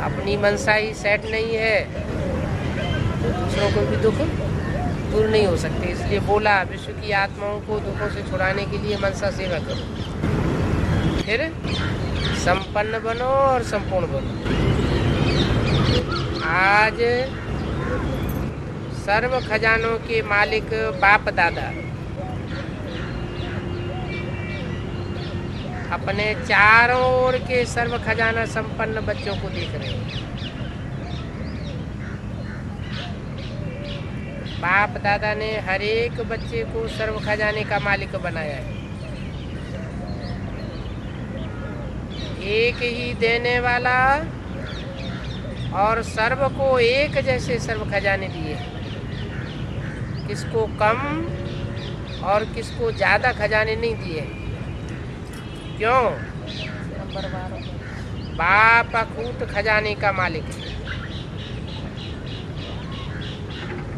अपनी मनसा ही सेट नहीं है तो दूसरों को भी दुख दूर नहीं हो सकते। इसलिए बोला विश्व की आत्माओं को दुखों से छुड़ाने के लिए मनसा सेवा करो, फिर संपन्न बनो और संपूर्ण बनो। आज सर्व खजानों के मालिक बाप दादा अपने चारों ओर के सर्व खजाना संपन्न बच्चों को देख रहे हैं। बाप दादा ने हर एक बच्चे को सर्व खजाने का मालिक बनाया है। एक ही देने वाला और सर्व को एक जैसे सर्व खजाने दिए, किसको कम और किसको ज़्यादा खजाने नहीं दिए। क्यों? बाप अखूट खजाने का मालिक है,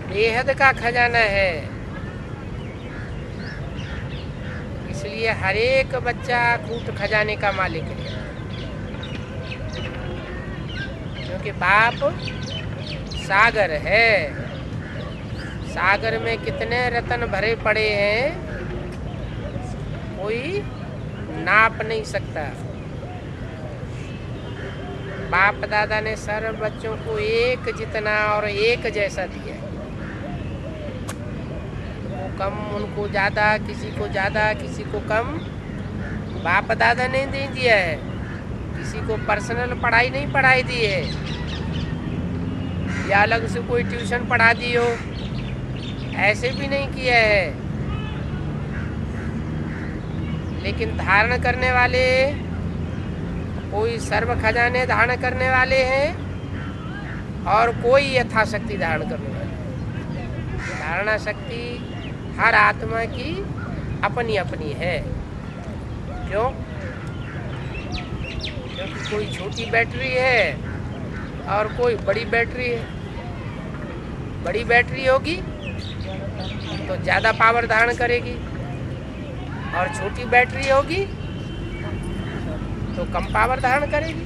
बेहद का खजाना है। इसलिए हर एक बच्चा अखूट खजाने का मालिक है, क्योंकि बाप सागर है। सागर में कितने रत्न भरे पड़े हैं, कोई नाप नहीं सकता। बाप दादा ने सर्व बच्चों को एक जितना और एक जैसा दिया है। वो कम उनको ज़्यादा, किसी को ज़्यादा किसी को कम बाप दादा ने नहीं दिया है। किसी को पर्सनल पढ़ाई नहीं पढ़ाई दी है, या अलग से कोई ट्यूशन पढ़ा दी हो, ऐसे भी नहीं किया है। लेकिन धारण करने वाले कोई सर्व खजाने धारण करने वाले हैं और कोई यथाशक्ति धारण करने वाले। धारणा शक्ति हर आत्मा की अपनी अपनी है। क्यों? क्योंकि कोई छोटी बैटरी है और कोई बड़ी बैटरी है। बड़ी बैटरी होगी तो ज़्यादा पावर धारण करेगी, और छोटी बैटरी होगी तो कम पावर धारण करेगी।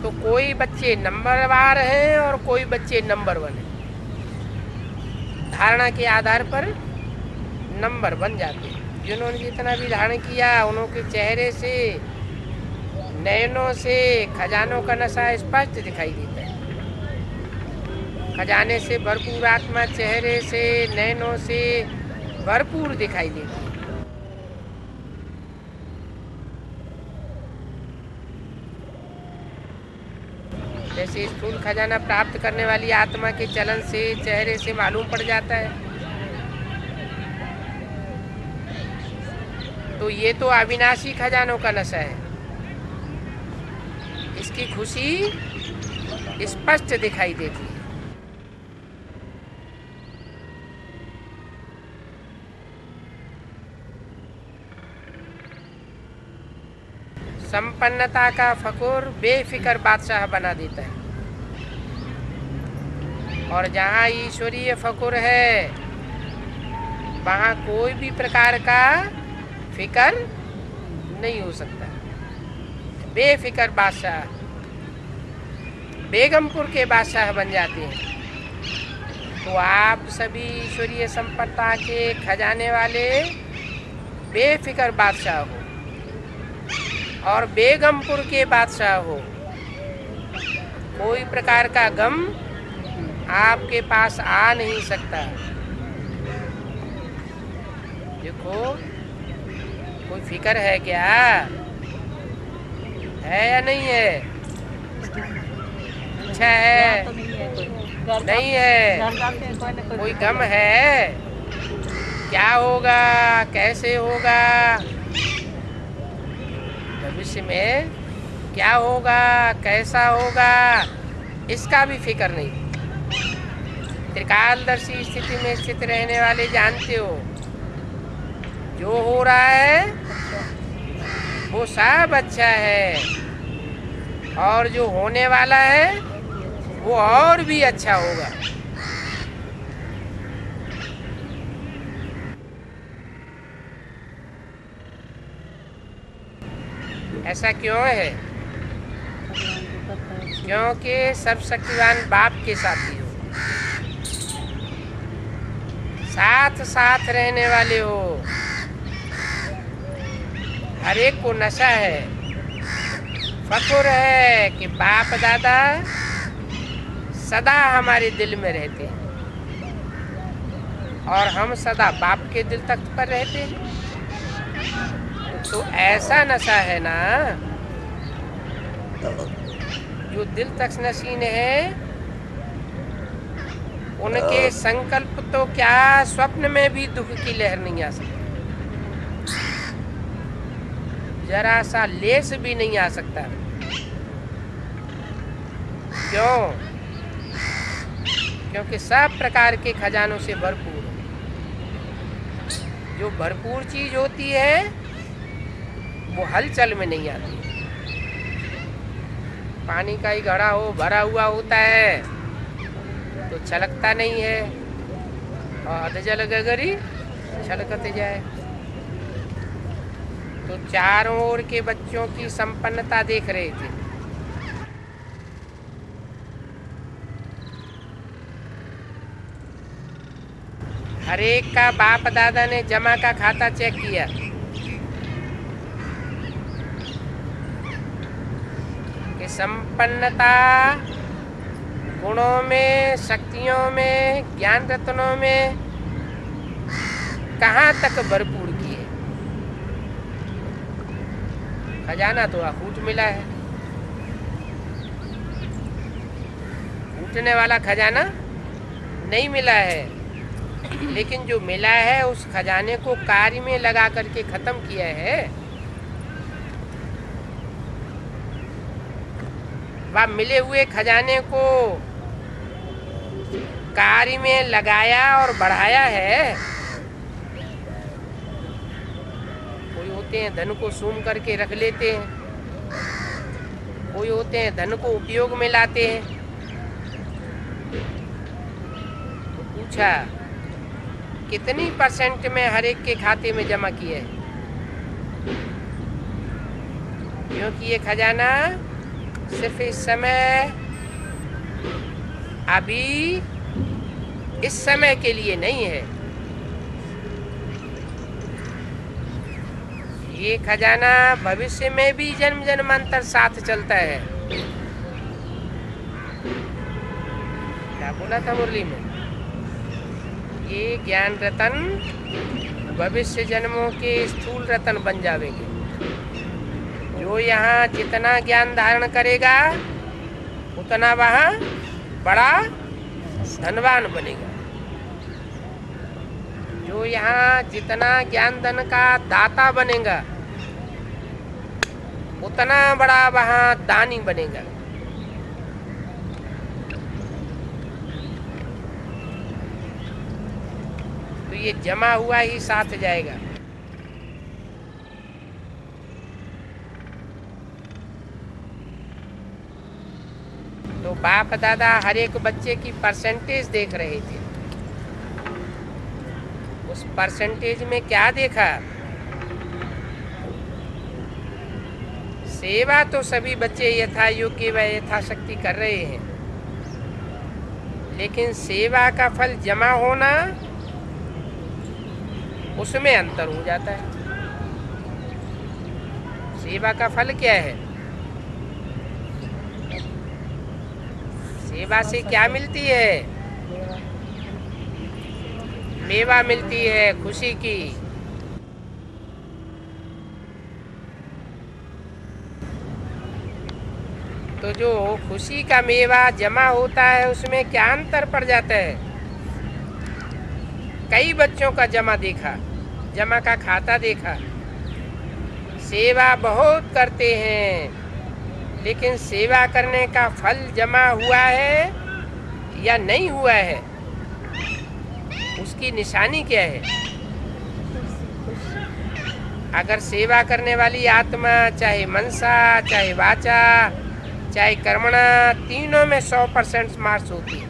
तो कोई बच्चे नंबरवार हैं और कोई बच्चे नंबर 1 हैं। धारणा के आधार पर नंबर बन जाते हैं। जिन्होंने जितना भी धारण किया उनके चेहरे से, नयनों से खजानों का नशा स्पष्ट दिखाई देता है। खजाने से भरपूर आत्मा चेहरे से, नयनों से भरपूर दिखाई देती है। जैसे स्थूल खजाना प्राप्त करने वाली आत्मा के चलन से, चेहरे से मालूम पड़ जाता है। तो ये तो अविनाशी खजानों का नशा है। इसकी खुशी स्पष्ट दिखाई देती है। संपन्नता का फकुर बेफिक्र बादशाह बना देता है। और जहाँ ईश्वरीय फकुर है वहाँ कोई भी प्रकार का फिक्र नहीं हो सकता। बेफिक्र बादशाह बेगमपुर के बादशाह बन जाते हैं। तो आप सभी ईश्वरीय संपन्नता के खजाने वाले बेफिक्र बादशाह हो और बेगमपुर के बादशाह हो। कोई प्रकार का गम आपके पास आ नहीं सकता। देखो, कोई फिक्र है क्या? है या नहीं है? अच्छा है? नहीं है? कोई गम है? क्या होगा, कैसे होगा, भविष्य में क्या होगा, कैसा होगा, इसका भी फिक्र नहीं। त्रिकालदर्शी स्थिति में स्थित रहने वाले जानते हो, जो हो रहा है वो सब अच्छा है, और जो होने वाला है वो और भी अच्छा होगा। ऐसा क्यों है? क्योंकि सर्वशक्तिवान बाप के साथी हो, साथ साथ रहने वाले हो। हर एक को नशा है, फख्र है कि बाप दादा सदा हमारे दिल में रहते हैं और हम सदा बाप के दिल तक पर रहते हैं। तो ऐसा नशा है ना जो दिल तक नशीन है, उनके संकल्प तो क्या स्वप्न में भी दुख की लहर नहीं आ सकती, जरा सा लेस भी नहीं आ सकता। क्यों? क्योंकि सब प्रकार के खजानों से भरपूर। जो भरपूर चीज होती है वो हलचल में नहीं आती। पानी का ही घड़ा हो, भरा हुआ होता है तो छलकता नहीं है, और अधजल गगरी छलकते जाए। तो चारों ओर के बच्चों की संपन्नता देख रहे थे। हर एक का बाप दादा ने जमा का खाता चेक किया। कि संपन्नता गुणों में, शक्तियों में, ज्ञान रत्नों में कहाँ तक भरपूर की है। खजाना तो अखूट मिला है, फूटने वाला खजाना नहीं मिला है। लेकिन जो मिला है उस खजाने को कार्य में लगा करके खत्म किया है। वह मिले हुए खजाने को कार्य में लगाया और बढ़ाया है। कोई होते हैं धन को सूम करके रख लेते हैं, कोई होते हैं धन को उपयोग में लाते हैं। तो पूछा कितनी परसेंट में हर एक के खाते में जमा किए है? क्योंकि ये खजाना सिर्फ इस समय, अभी इस समय के लिए नहीं है। ये खजाना भविष्य में भी जन्म जन्मांतर साथ चलता है। क्या बोला था मुरली में? ये ज्ञान रतन भविष्य जन्मों के स्थूल रतन बन जावेंगे। जो यहाँ जितना ज्ञान धारण करेगा उतना वहाँ बड़ा धनवान बनेगा। जो यहाँ जितना ज्ञान धन का दाता बनेगा उतना बड़ा वहाँ दानी बनेगा। तो ये जमा हुआ ही साथ जाएगा। तो बाप दादा हर एक बच्चे की परसेंटेज देख रहे थे। उस परसेंटेज में क्या देखा? सेवा तो सभी बच्चे यथा योग्य व यथाशक्ति कर रहे हैं, लेकिन सेवा का फल जमा होना, उसमें अंतर हो जाता है। सेवा का फल क्या है? सेवा से क्या मिलती है? मेवा मिलती है खुशी की। तो जो खुशी का मेवा जमा होता है उसमें क्या अंतर पड़ जाता है? कई बच्चों का जमा देखा, जमा का खाता देखा, सेवा बहुत करते हैं, लेकिन सेवा करने का फल जमा हुआ है या नहीं हुआ है, उसकी निशानी क्या है? अगर सेवा करने वाली आत्मा चाहे मनसा, चाहे वाचा, चाहे कर्मणा, तीनों में 100% मार्क्स होती है।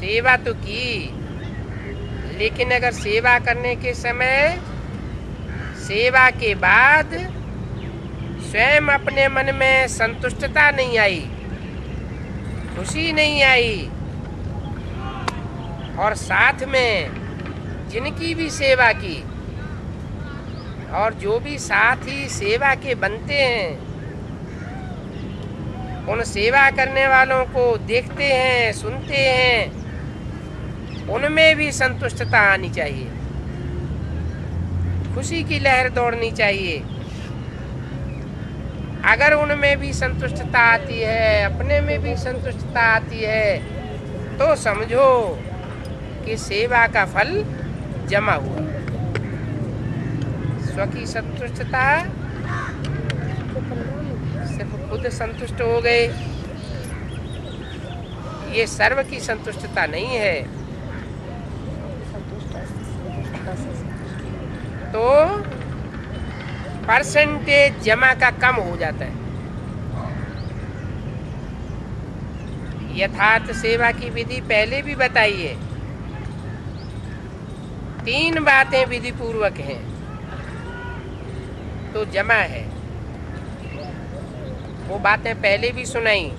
सेवा तो की, लेकिन अगर सेवा करने के समय, सेवा के बाद स्वयं अपने मन में संतुष्टता नहीं आई, खुशी नहीं आई, और साथ में जिनकी भी सेवा की और जो भी साथी सेवा के बनते हैं, उन सेवा करने वालों को देखते हैं, सुनते हैं, उनमें भी संतुष्टता आनी चाहिए, खुशी की लहर दौड़नी चाहिए। अगर उनमें भी संतुष्टता आती है, अपने में भी संतुष्टता आती है, तो समझो कि सेवा का फल जमा हुआ। स्व की संतुष्टता, सिर्फ खुद संतुष्ट हो गए, ये सर्व की संतुष्टता नहीं है। तो परसेंटेज जमा का कम हो जाता है। यथार्थ सेवा की विधि पहले भी बताई है। 3 बातें विधि पूर्वक हैं तो जमा है। वो बातें पहले भी सुनाई।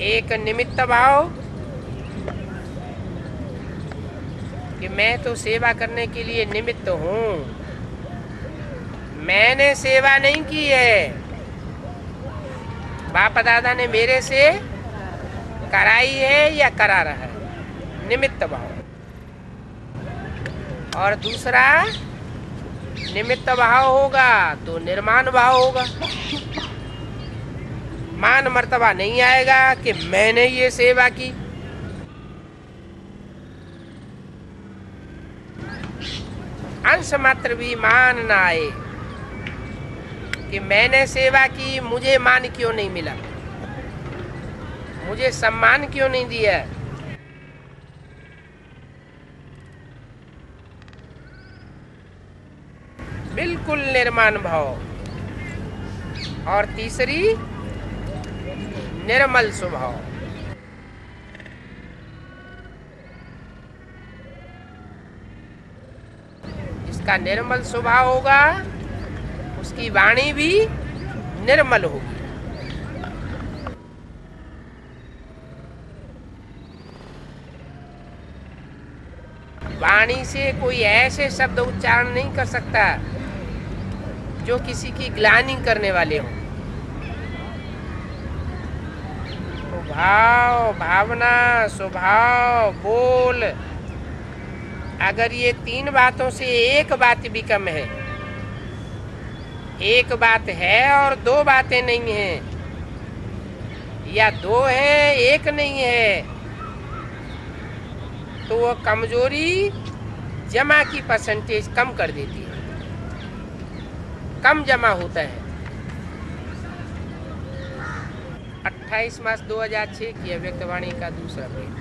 एक निमित्त भाव कि मैं तो सेवा करने के लिए निमित्त हूँ, मैंने सेवा नहीं की है, बाप दादा ने मेरे से कराई है या करा रहा है, निमित्त भाव। और दूसरा निमित्त भाव होगा तो निर्माण भाव होगा। मान मर्तबा नहीं आएगा कि मैंने ये सेवा की। अंश मात्र भी मान ना आए कि मैंने सेवा की, मुझे मान क्यों नहीं मिला, मुझे सम्मान क्यों नहीं दिया। बिल्कुल निर्माण भाव। और तीसरी निर्मल स्वभाव। जिसका निर्मल स्वभाव होगा उसकी वाणी भी निर्मल होगी। वाणी से कोई ऐसे शब्द उच्चारण नहीं कर सकता जो किसी की ग्लानि करने वाले हों। तो भाव, भावना, स्वभाव, बोल, अगर ये 3 बातों से एक बात भी कम है, एक बात है और 2 बातें नहीं हैं, या 2 है 1 नहीं है, तो वो कमजोरी जमा की परसेंटेज कम कर देती है, कम जमा होता है। 28 मार्च 2006 की व्यक्तवाणी का दूसरा पेज।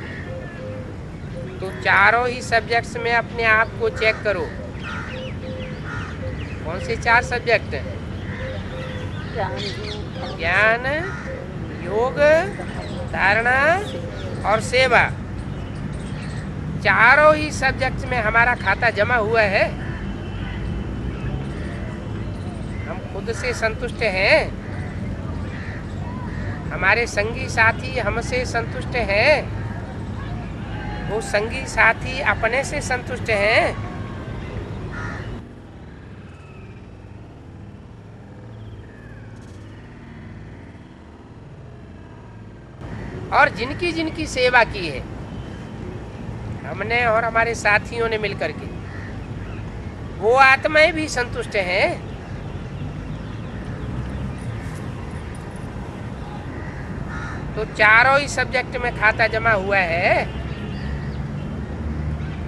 तो चारों ही सब्जेक्ट्स में अपने आप को चेक करो। कौन से 4 सब्जेक्ट? ज्ञान, योग, धारणा और सेवा। चारों ही सब्जेक्ट्स में हमारा खाता जमा हुआ है। हम खुद से संतुष्ट हैं, हमारे संगी साथी हमसे संतुष्ट हैं, वो संगी साथी अपने से संतुष्ट हैं। और जिनकी जिनकी सेवा की है हमने और हमारे साथियों ने मिलकर के, वो आत्माएं भी संतुष्ट हैं। तो चारों ही सब्जेक्ट में खाता जमा हुआ है।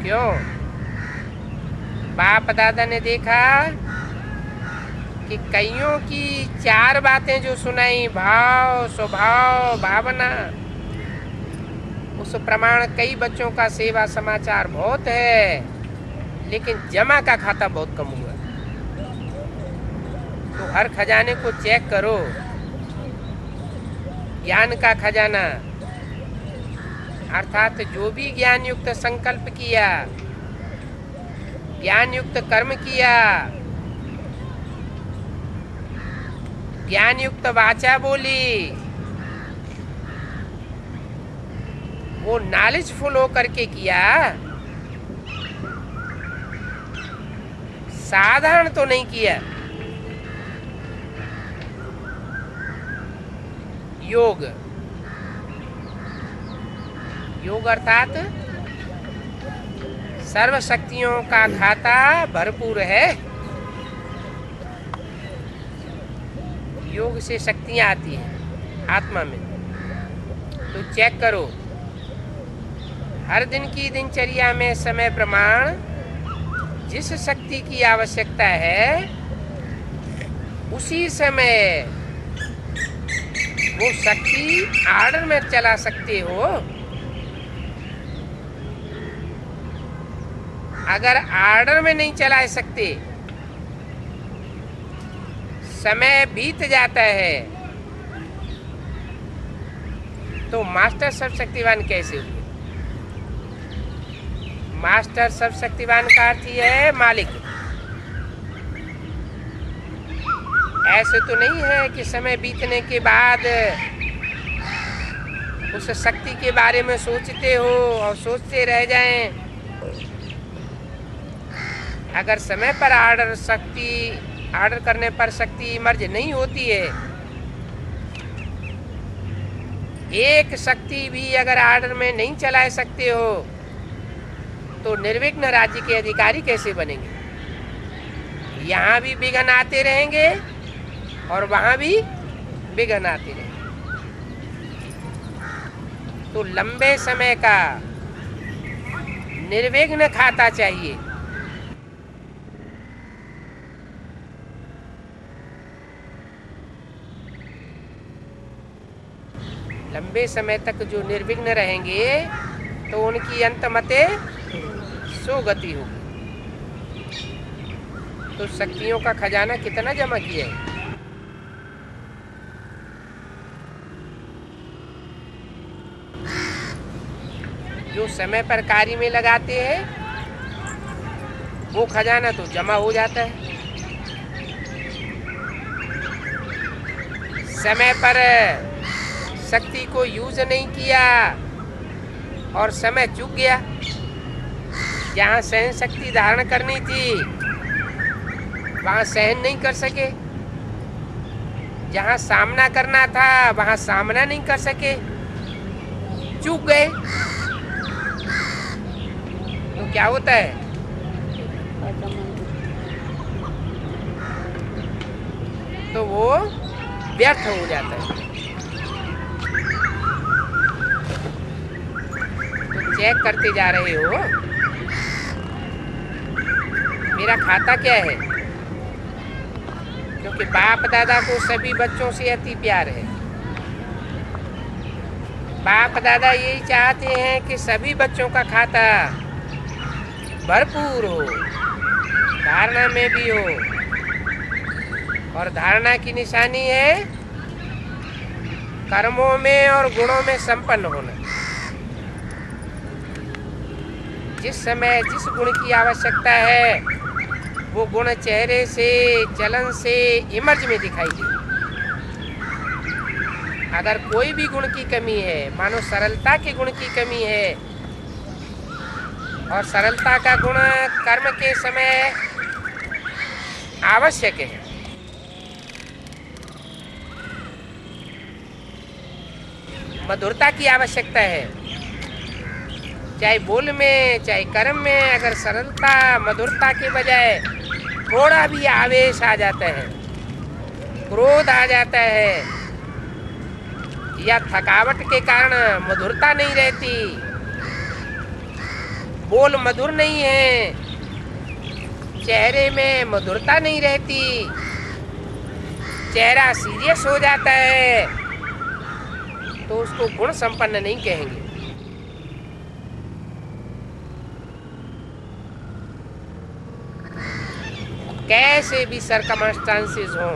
क्यों? बाप दादा ने देखा कि कईयों की 4 बातें जो सुनाई, भाव, स्वभाव, भावना, उस प्रमाण कई बच्चों का सेवा समाचार बहुत है, लेकिन जमा का खाता बहुत कम हुआ। तो हर खजाने को चेक करो। ज्ञान का खजाना अर्थात जो भी ज्ञान युक्त संकल्प किया, ज्ञान युक्त कर्म किया, ज्ञान युक्त वाचा बोली, वो नॉलेजफुल होकर के किया, साधारण तो नहीं किया। योग, योग अर्थात सर्व शक्तियों का खाता भरपूर है। योग से शक्तियाँ आती हैं आत्मा में। तो चेक करो, हर दिन की दिनचर्या में समय प्रमाण जिस शक्ति की आवश्यकता है उसी समय वो शक्ति आर्डर में चला सकते हो। अगर आर्डर में नहीं चला सकते, समय बीत जाता है, तो मास्टर सर्वशक्तिवान कैसे हुए? मास्टर सर्वशक्तिवान का अर्थ ही है मालिक। ऐसे तो नहीं है कि समय बीतने के बाद उस शक्ति के बारे में सोचते हो और सोचते रह जाएं। अगर समय पर आर्डर करने पर शक्ति इमर्ज नहीं होती है, एक शक्ति भी अगर आर्डर में नहीं चला सकते हो, तो निर्विघ्न राज्य के अधिकारी कैसे बनेंगे? यहाँ भी विघ्न आते रहेंगे और वहाँ भी विघ्न आते रहेंगे। तो लंबे समय का निर्विघ्न खाता चाहिए। लंबे समय तक जो निर्विघ्न रहेंगे तो उनकी अंतमते सुगति होगी। तो शक्तियों का खजाना कितना जमा किया है? जो समय पर कार्य में लगाते हैं वो खजाना तो जमा हो जाता है। समय पर शक्ति को यूज नहीं किया और समय चूक गया। जहाँ सहन शक्ति धारण करनी थी वहाँ सहन नहीं कर सके, जहाँ सामना करना था वहाँ सामना नहीं कर सके, चूक गए। तो क्या होता है? तो वो व्यर्थ हो जाता है। तो चेक करते जा रहे हो मेरा खाता क्या है, क्योंकि बाप दादा को सभी बच्चों से अति प्यार है। बाप दादा यही चाहते हैं कि सभी बच्चों का खाता भरपूर हो, धारणा में भी हो। और धारणा की निशानी है कर्मों में और गुणों में संपन्न होना। जिस समय जिस गुण की आवश्यकता है वो गुण चेहरे से, चलन से, इमर्ज में दिखाई दे। अगर कोई भी गुण की कमी है, मानो सरलता के गुण की कमी है, और सरलता का गुण कर्म के समय आवश्यक है, मधुरता की आवश्यकता है, चाहे बोल में चाहे कर्म में। अगर सरलता मधुरता के बजाय थोड़ा भी आवेश आ जाता है, क्रोध आ जाता है, या थकावट के कारण मधुरता नहीं रहती, बोल मधुर नहीं है, चेहरे में मधुरता नहीं रहती, चेहरा सीरियस हो जाता है, तो उसको गुण संपन्न नहीं कहेंगे। कैसे भी सर्कमस्टांसेस हो,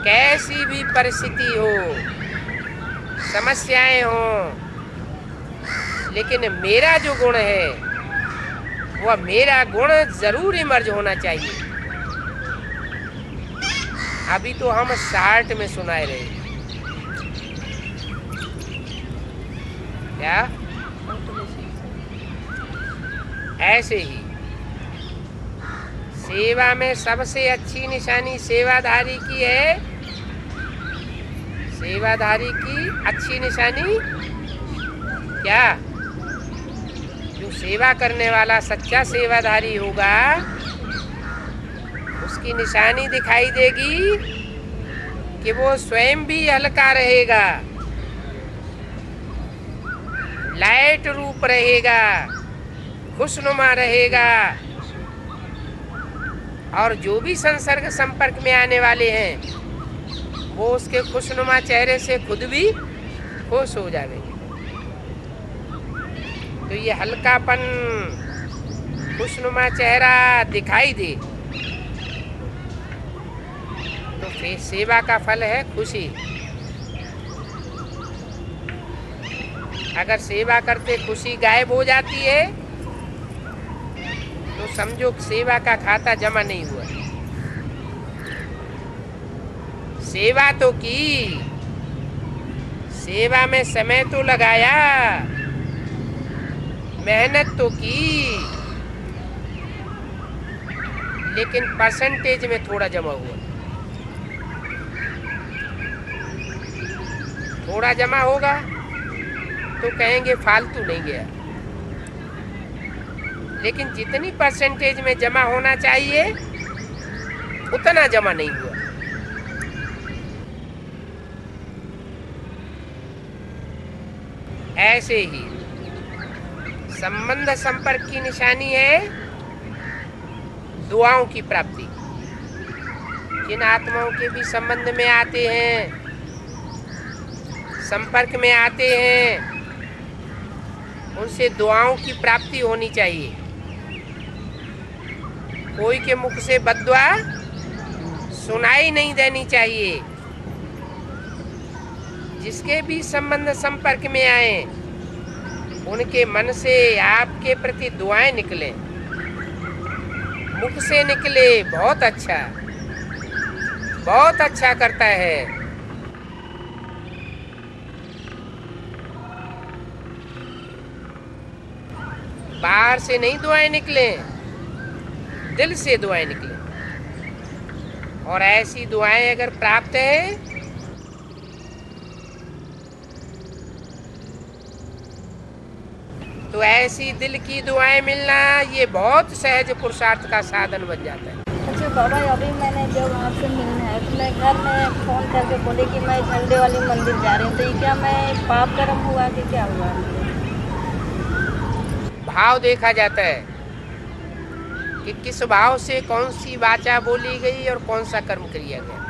कैसी भी परिस्थिति हो, समस्याएं हो, लेकिन मेरा जो गुण है वह मेरा गुण जरूर इमर्ज होना चाहिए। अभी तो हम शार्ट में सुनाए रहे क्या? ऐसे ही सेवा में सबसे अच्छी निशानी सेवाधारी की है। सेवाधारी की अच्छी निशानी क्या? जो सेवा करने वाला सच्चा सेवाधारी होगा उसकी निशानी दिखाई देगी कि वो स्वयं भी हल्का रहेगा, लाइट रूप रहेगा, खुशनुमा रहेगा, और जो भी संसर्ग संपर्क में आने वाले हैं वो उसके खुशनुमा चेहरे से खुद भी खुश हो जाएंगे। तो ये हल्कापन, खुशनुमा चेहरा दिखाई दे तो फिर सेवा का फल है खुशी। अगर सेवा करते खुशी गायब हो जाती है तो समझो सेवा का खाता जमा नहीं हुआ। सेवा तो की, सेवा में समय तो लगाया, मेहनत तो की, लेकिन परसेंटेज में थोड़ा जमा हुआ। थोड़ा जमा होगा तो कहेंगे फालतू नहीं गया, लेकिन जितनी परसेंटेज में जमा होना चाहिए उतना जमा नहीं हुआ। ऐसे ही संबंध संपर्क की निशानी है दुआओं की प्राप्ति। जिन आत्माओं के भी संबंध में आते हैं, संपर्क में आते हैं, उनसे दुआओं की प्राप्ति होनी चाहिए। कोई के मुख से बद्दुआ सुनाई नहीं देनी चाहिए। जिसके भी संबंध संपर्क में आए उनके मन से आपके प्रति दुआएं निकले, मुख से निकले, बहुत अच्छा, बहुत अच्छा करता है। बाहर से नहीं दुआएं निकले, दिल से दुआएं निकले। और ऐसी दुआएं अगर प्राप्त है तो ऐसी दिल की दुआएं मिलना ये बहुत सहज पुरुषार्थ का साधन बन जाता है। अच्छा बाबा, अभी मैंने जब आपसे मिलना है तो मैं घर में फ़ोन करके बोले कि मैं झंडे वाली मंदिर जा रही हूँ, तो ये क्या मैं पाप कर्म हुआ कि क्या हुआ? भाव देखा जाता है कि किस भाव से कौन सी वाचा बोली गई और कौन सा कर्म किया गया।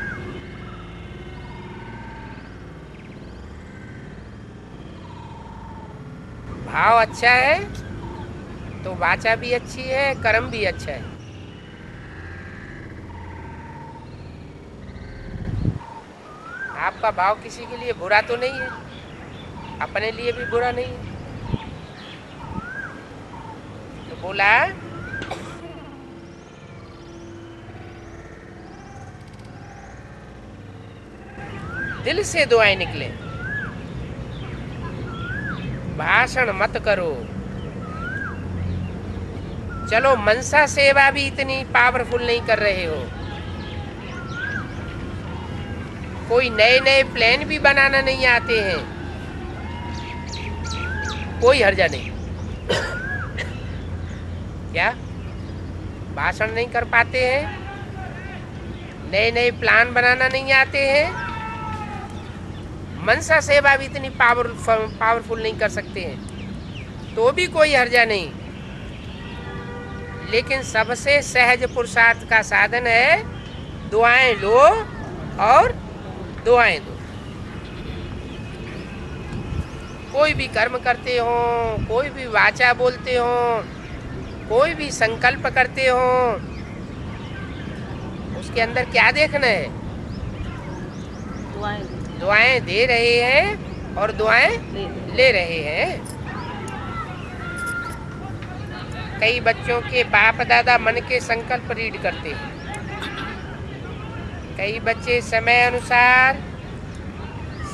भाव अच्छा है तो वाचा भी अच्छी है, कर्म भी अच्छा है। आपका भाव किसी के लिए बुरा तो नहीं है, अपने लिए भी बुरा नहीं है। तो बोला दिल से दुआएं निकले, भाषण मत करो। चलो मनसा सेवा भी इतनी पावरफुल नहीं कर रहे हो, कोई नए नए प्लान भी बनाना नहीं आते हैं, कोई हर्जा नहीं। क्या भाषण नहीं कर पाते हैं, नए नए प्लान बनाना नहीं आते हैं, मनसा सेवा भी इतनी पावरफुल नहीं कर सकते हैं, तो भी कोई हर्जा नहीं। लेकिन सबसे सहज पुरुषार्थ का साधन है दुआएं लो और दुआएं दो। कोई भी कर्म करते हो, कोई भी वाचा बोलते हो, कोई भी संकल्प करते हो, उसके अंदर क्या देखना है? दुआएं दे रहे हैं और दुआएं ले रहे हैं। कई बच्चों के बाप दादा मन के संकल्प रीड करते हैं। कई बच्चे समय अनुसार,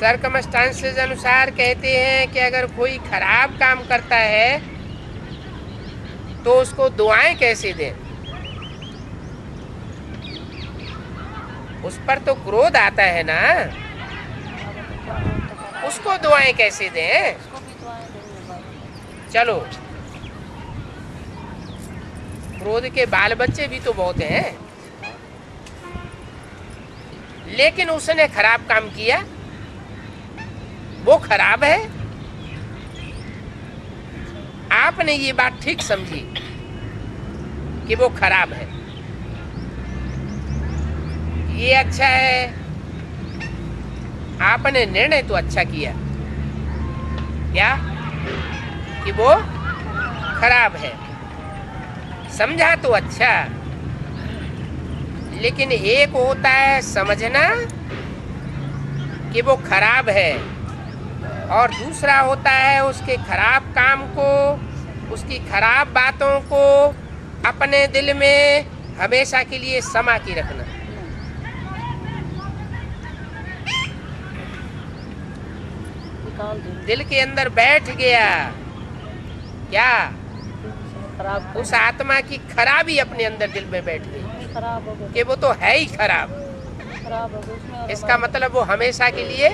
सर्कमस्टांसेस अनुसार कहते हैं कि अगर कोई खराब काम करता है तो उसको दुआएं कैसे दें। उस पर तो क्रोध आता है ना, उसको दुआएं कैसे दें। उसको भी दुआएं देंगे बाबा। चलो, क्रोध के बाल बच्चे भी तो बहुत हैं, लेकिन उसने खराब काम किया, वो खराब है। आपने ये बात ठीक समझी कि वो खराब है, ये अच्छा है। आपने निर्णय तो अच्छा किया क्या कि वो खराब है, समझा तो अच्छा। लेकिन एक होता है समझना कि वो खराब है, और दूसरा होता है उसके खराब काम को, उसकी खराब बातों को अपने दिल में हमेशा के लिए समा के रखना। निकाल देंगे। दिल के अंदर बैठ गया क्या, खराब उस आत्मा की खराबी अपने अंदर दिल में बैठ गई खराब हो गया, कि वो तो है ही खराब। खराब हो गया उसमें और इसका मतलब वो हमेशा के लिए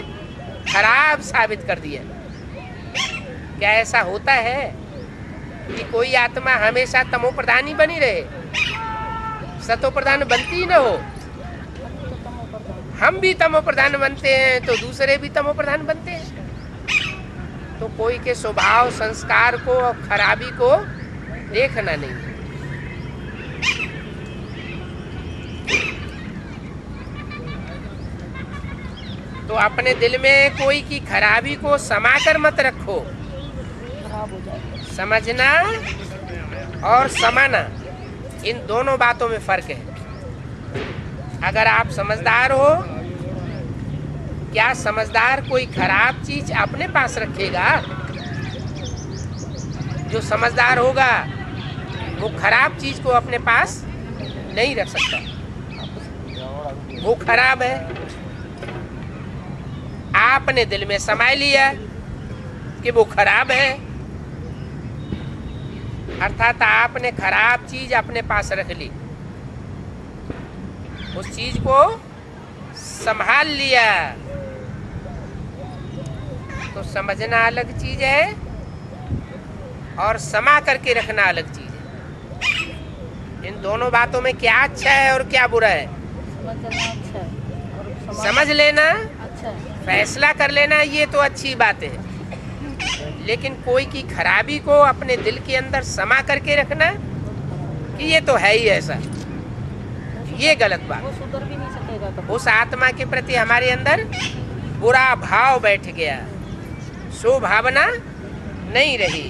खराब साबित कर दिया। क्या ऐसा होता है कि कोई आत्मा हमेशा तमो प्रधान ही बनी रहे, सतो प्रधान बनती ही न हो। हम तो तमो प्रधान। हम भी तमो प्रधान बनते हैं तो दूसरे भी तमो प्रधान बनते हैं। तो कोई के स्वभाव संस्कार को और खराबी को देखना नहीं। तो अपने दिल में कोई की खराबी को समाकर मत रखो। खराब हो जाएगा। समझना और समाना, इन दोनों बातों में फर्क है। अगर आप समझदार हो, क्या समझदार कोई खराब चीज अपने पास रखेगा? जो समझदार होगा वो खराब चीज को अपने पास नहीं रख सकता, वो खराब है। आपने दिल में समाय लिया कि वो खराब है, अर्थात आपने खराब चीज अपने पास रख ली, उस चीज को संभाल लिया। तो समझना अलग चीज है और समा करके रखना अलग चीज है। इन दोनों बातों में क्या अच्छा है और क्या बुरा है? समझना अच्छा है और समझ लेना, अच्छा है। फैसला कर लेना, ये तो अच्छी बात है। लेकिन कोई की खराबी को अपने दिल के अंदर समा करके रखना कि ये तो है ही ऐसा, ये गलत बात। वो सुधर भी नहीं सकेगा कभी। उस आत्मा के प्रति हमारे अंदर बुरा भाव बैठ गया, सो भावना नहीं रही,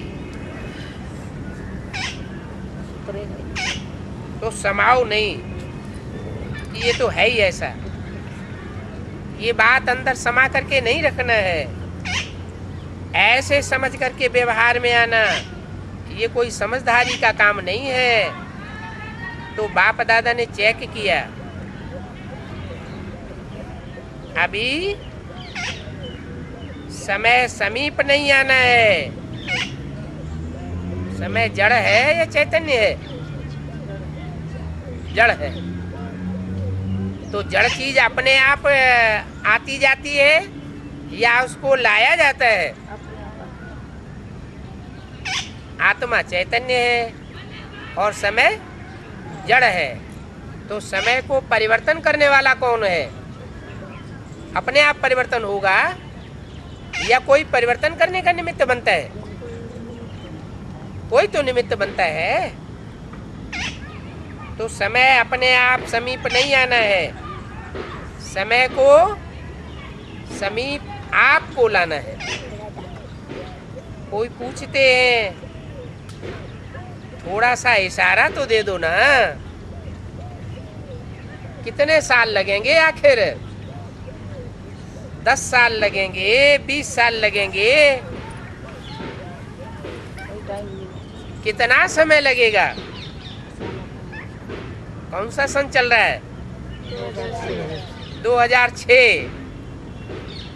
सुधरेगा ही। तो समाओ नहीं कि ये तो है ही ऐसा। ये बात अंदर समा करके नहीं रखना है, ऐसे समझ करके व्यवहार में आना। ये कोई समझदारी का काम नहीं है। तो बाप दादा ने चेक किया, अभी समय समीप नहीं आना है। समय जड़ है या चैतन्य है? जड़ है। तो जड़ चीज अपने आप आती जाती है या उसको लाया जाता है? अपने आप आत्मा चैतन्य है और समय जड़ है। तो समय को परिवर्तन करने वाला कौन है? अपने आप परिवर्तन होगा या कोई परिवर्तन करने का निमित्त बनता है? कोई तो निमित्त बनता है। तो समय अपने आप समीप नहीं आना है, समय को समीप आपको लाना है। कोई पूछते हैं, थोड़ा सा इशारा तो दे दो ना, कितने साल लगेंगे आखिर? 10 साल लगेंगे, 20 साल लगेंगे, कोई टाइम नहीं। कितना समय लगेगा? कौन सा सन चल रहा है? 2006।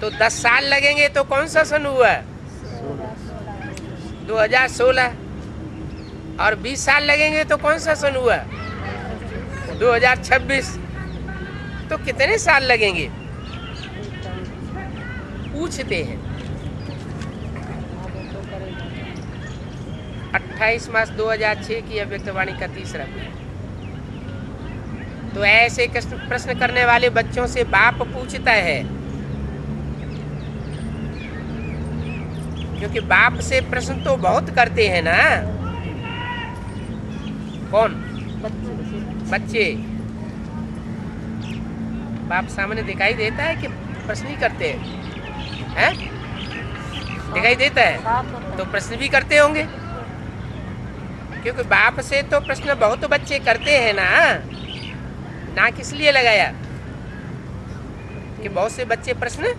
तो 10 साल लगेंगे तो कौन सा सन हुआ? 2016। और 20 साल लगेंगे तो कौन सा सन हुआ? 2026। तो कितने साल लगेंगे? पूछते हैं। 28 मार्च 2006 की अव्यक्तवाणी का तीसरा पेज। तो ऐसे प्रश्न करने वाले बच्चों से बाप पूछता है, क्योंकि बाप से प्रश्न तो बहुत करते हैं ना। कौन? बच्चे। बाप सामने दिखाई देता है कि प्रश्न ही करते हैं? दिखाई देता है तो प्रश्न भी करते होंगे, क्योंकि बाप से तो प्रश्न बहुत बच्चे करते हैं ना किस लिए लगाया कि बहुत से बच्चे प्रश्न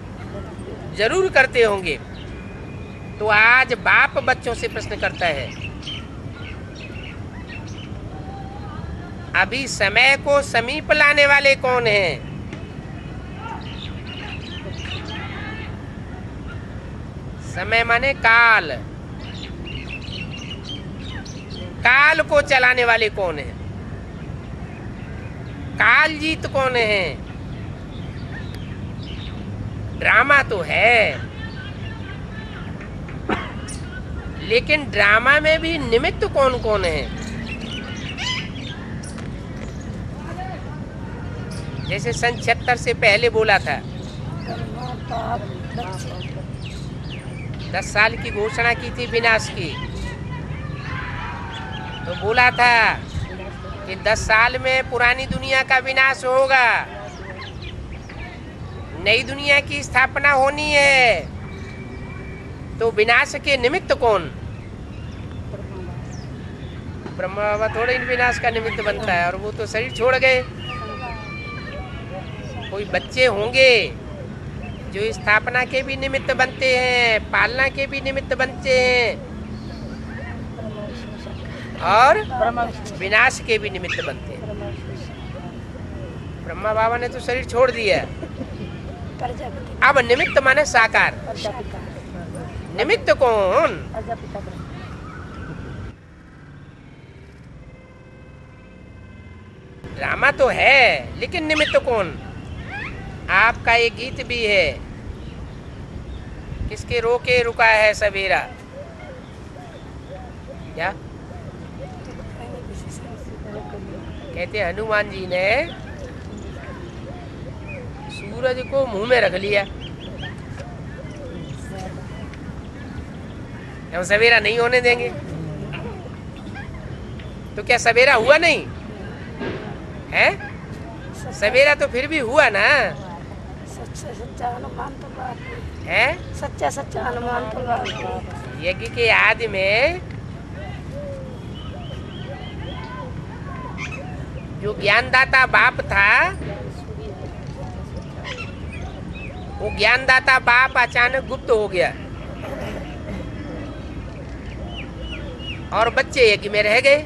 जरूर करते होंगे। तो आज बाप बच्चों से प्रश्न करता है। अभी समय को समीप लाने वाले कौन हैं? समय माने काल। काल को चलाने वाले कौन हैं? काल जीत कौन है? ड्रामा तो है, लेकिन ड्रामा में भी निमित्त कौन कौन है? जैसे सन 76 से पहले बोला था, 10 साल की घोषणा की थी विनाश की। तो बोला था कि 10 साल में पुरानी दुनिया का विनाश होगा, नई दुनिया की स्थापना होनी है। तो विनाश के निमित्त कौन? ब्रह्मा बाबा थोड़े इन विनाश का निमित्त बनता है, और वो तो शरीर छोड़ गए। कोई बच्चे होंगे जो स्थापना के भी निमित्त बनते हैं, पालना के भी निमित्त बनते हैं, और विनाश के भी निमित्त बनते हैं। ब्रह्मा बाबा ने तो शरीर छोड़ दिया। अब निमित्त माने साकार। निमित्त कौन? ड्रामा तो है, लेकिन निमित्त कौन? आपका एक गीत भी है, किसके रोके रुका है सवेरा? क्या कहते हैं? हनुमान जी ने सूरज को मुंह में रख लिया, हम सवेरा नहीं होने देंगे। तो क्या सवेरा हुआ नहीं है? सवेरा तो फिर भी हुआ ना। सच्चा हनुमान तो बात है, सच्चा हनुमान तो बात। यज्ञ के आदि में जो ज्ञानदाता बाप था, वो ज्ञानदाता बाप अचानक गुप्त हो गया और बच्चे यज्ञ में रह गए।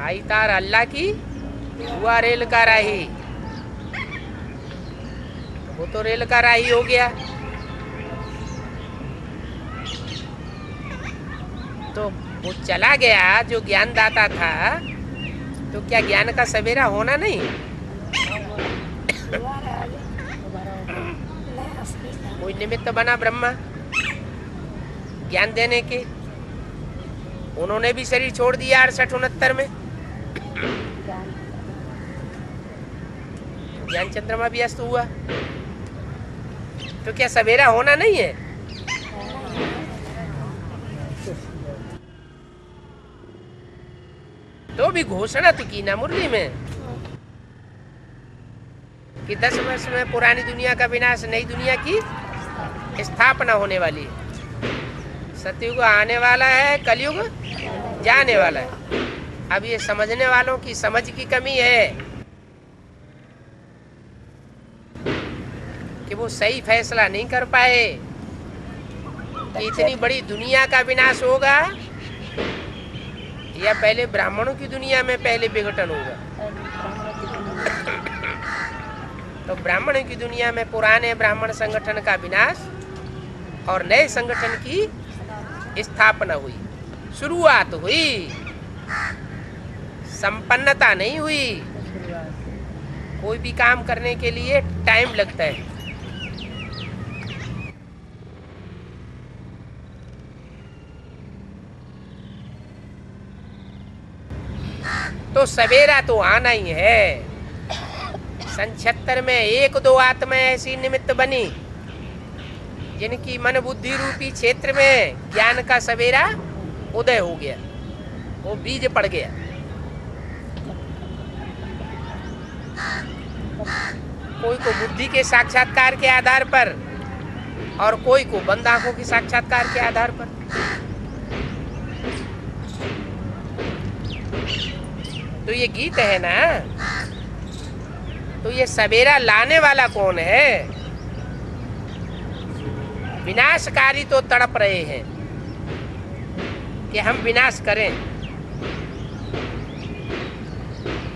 आई तार अल्लाह की, हुआ रेल का राही। वो तो रेल का राही हो गया। तो वो चला गया जो ज्ञानदाता था। तो क्या ज्ञान का सवेरा होना नहीं? कोई निमित्त बना ब्रह्मा ज्ञान देने के। उन्होंने भी शरीर छोड़ दिया 68-69 में। ज्ञान चंद्रमा भी अस्त हुआ। तो क्या सवेरा होना नहीं है? तो भी घोषणा तो की ना मुरली में कि 10 वर्ष में पुरानी दुनिया का विनाश, नई दुनिया की स्थापना होने वाली है। सतयुग आने वाला है, कलयुग जाने वाला है। अब ये समझने वालों की समझ की कमी है कि वो सही फैसला नहीं कर पाए। कि इतनी बड़ी दुनिया का विनाश होगा या पहले ब्राह्मणों की दुनिया में पहले विघटन होगा? तो ब्राह्मणों की दुनिया में पुराने ब्राह्मण संगठन का विनाश और नए संगठन की स्थापना हुई, शुरुआत हुई, संपन्नता नहीं हुई। कोई भी काम करने के लिए टाइम लगता है। तो सवेरा तो आना ही है। सन 76 में 1-2 आत्माएं ऐसी निमित्त बनी जिनकी मन बुद्धि रूपी क्षेत्र में ज्ञान का सवेरा उदय हो गया, वो बीज पड़ गया। कोई को बुद्धि के साक्षात्कार के आधार पर और कोई को बंद आंखों के साक्षात्कार के आधार पर। तो ये गीत है ना, तो ये सवेरा लाने वाला कौन है? विनाशकारी तो तड़प रहे हैं कि हम विनाश करें,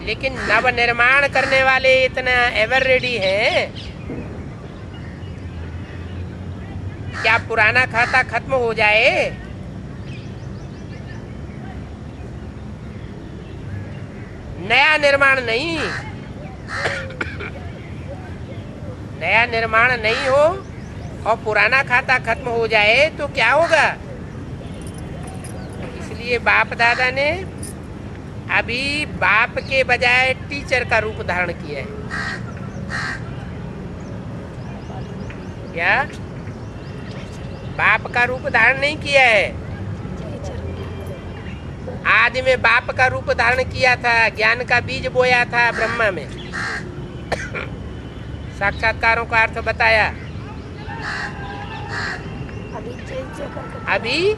लेकिन नव निर्माण करने वाले इतना एवर रेडी हैं। क्या पुराना खाता खत्म हो जाए? नया निर्माण नहीं, नया निर्माण नहीं हो और पुराना खाता खत्म हो जाए तो क्या होगा? इसलिए बाप दादा ने अभी बाप के बजाय टीचर का रूप धारण किया है। क्या बाप का रूप धारण नहीं किया है? आदि में बाप का रूप धारण किया था, ज्ञान का बीज बोया था ब्रह्मा में। साक्षात्कारों का अर्थ बताया। अभी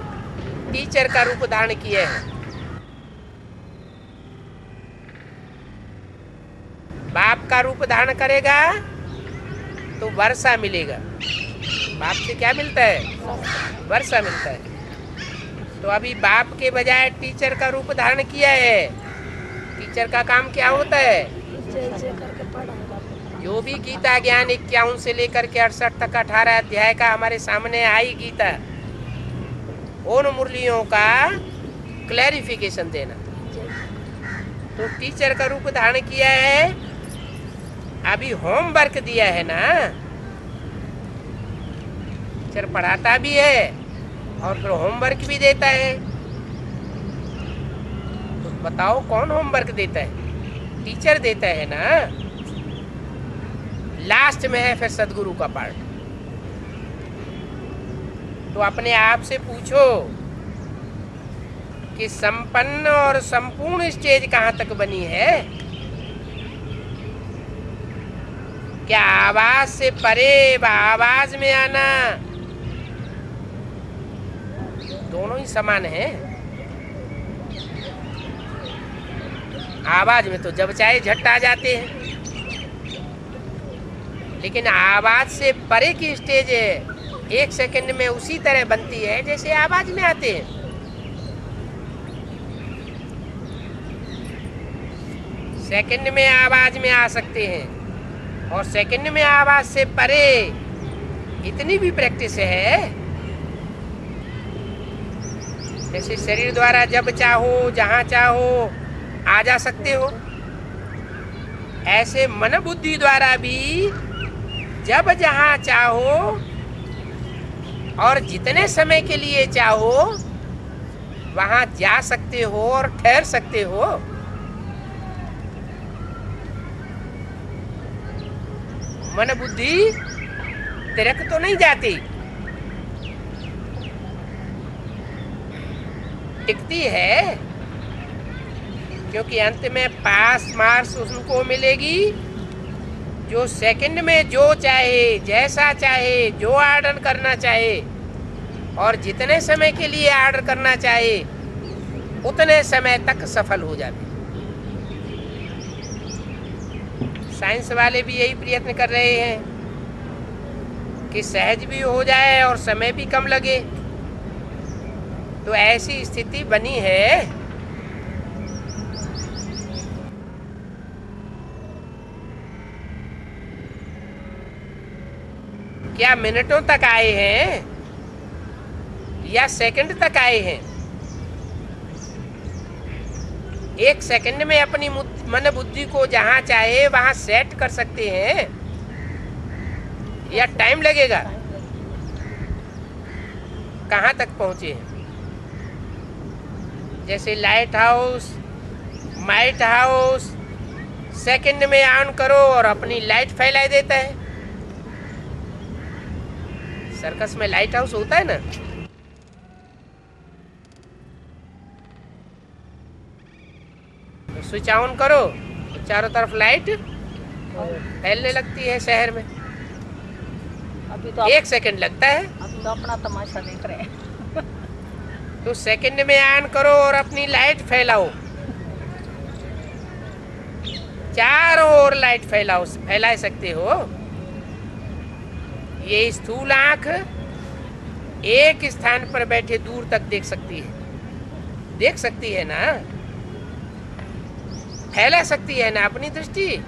टीचर का रूप धारण किया है। बाप का रूप धारण करेगा तो वर्षा मिलेगा। बाप से क्या मिलता है? वर्षा मिलता है। तो अभी बाप के बजाय टीचर का रूप धारण किया है। टीचर का काम क्या होता है? जो भी गीता ज्ञान 51 से लेकर के 68 तक 18 अध्याय का हमारे सामने आई गीता, उन मुरलियों का क्लैरिफिकेशन देना। तो टीचर का रूप धारण किया है। अभी होमवर्क दिया है ना, टीचर पढ़ाता भी है और फिर होमवर्क भी देता है। तो बताओ कौन होमवर्क देता है? टीचर देता है ना। लास्ट में है फिर सदगुरु का पार्ट। तो अपने आप से पूछो कि संपन्न और संपूर्ण स्टेज कहाँ तक बनी है? क्या आवाज से परे आवाज में आना दोनों ही समान है? आवाज में तो जब चाहे झट आ जाते हैं, लेकिन आवाज से परे की स्टेज है 1 सेकंड में उसी तरह बनती है जैसे आवाज में आते हैं। सेकंड में आवाज में आ सकते हैं और सेकंड में आवाज से परे इतनी भी प्रैक्टिस है। जैसे शरीर द्वारा जब चाहो जहां चाहो आ जा सकते हो, ऐसे मन बुद्धि द्वारा भी जब जहां चाहो और जितने समय के लिए चाहो वहां जा सकते हो और ठहर सकते हो। मन बुद्धि तिरक तो नहीं जाती, टिकती है, क्योंकि अंत में पास मार्क्स उनको मिलेगी जो सेकंड में जो चाहे, जैसा चाहे, जो ऑर्डर करना चाहे और जितने समय के लिए ऑर्डर करना चाहे उतने समय तक सफल हो जाते। साइंस वाले भी यही प्रयत्न कर रहे हैं कि सहज भी हो जाए और समय भी कम लगे। तो ऐसी स्थिति बनी है। क्या मिनटों तक आए हैं या सेकंड तक आए हैं? एक सेकंड में अपनी मन बुद्धि को जहां चाहे वहां सेट कर सकते हैं या टाइम लगेगा? कहां तक पहुंचे हैं? जैसे light house, might house, second में ऑन करो और अपनी लाइट फैला देता है। सर्कस में लाइट हाउस होता है ना, तो स्विच ऑन करो तो चारों तरफ लाइट फैलने लगती है शहर में। अभी तो एक सेकंड लगता है। अभी तो अपना तमाशा देख रहे हैं। तो सेकंड में ऑन करो और अपनी लाइट फैलाओ, चारों ओर लाइट फैला सकते हो। ये स्थूल आंख एक स्थान पर बैठे दूर तक देख सकती है ना, फैला सकती है ना अपनी दृष्टि।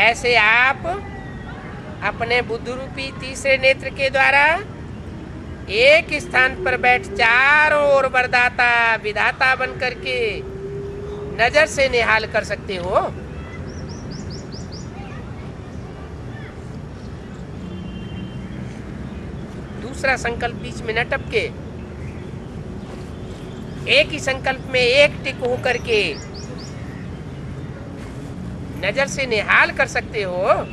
ऐसे आप अपने बुद्ध रूपी तीसरे नेत्र के द्वारा एक स्थान पर बैठ चारों ओर वरदाता विधाता बन करके नजर से निहाल कर सकते हो। दूसरा संकल्प बीच में न टपके, एक ही संकल्प में एक टिक हो करके नजर से निहाल कर सकते हो।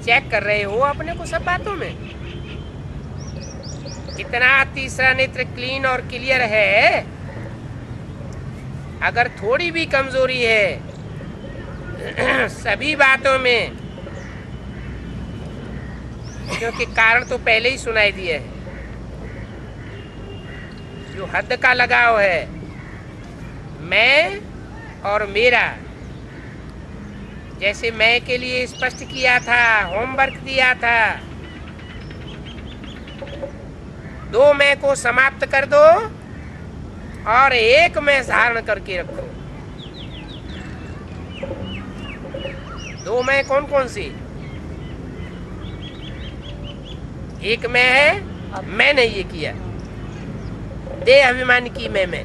चेक कर रहे हो अपने को सब बातों में। इतना तीसरा नेत्र क्लीन और क्लियर है। अगर थोड़ी भी कमजोरी है सभी बातों में, क्योंकि कारण तो पहले ही सुनाई दिए है। जो हद का लगाव है मैं और मेरा, जैसे मैं के लिए स्पष्ट किया था, होमवर्क दिया था, 2 मैं को समाप्त कर दो और 1 मैं धारण करके रखो। 2 मैं कौन कौन सी? एक मैं है मैंने ये किया, देह अभिमान की मैं,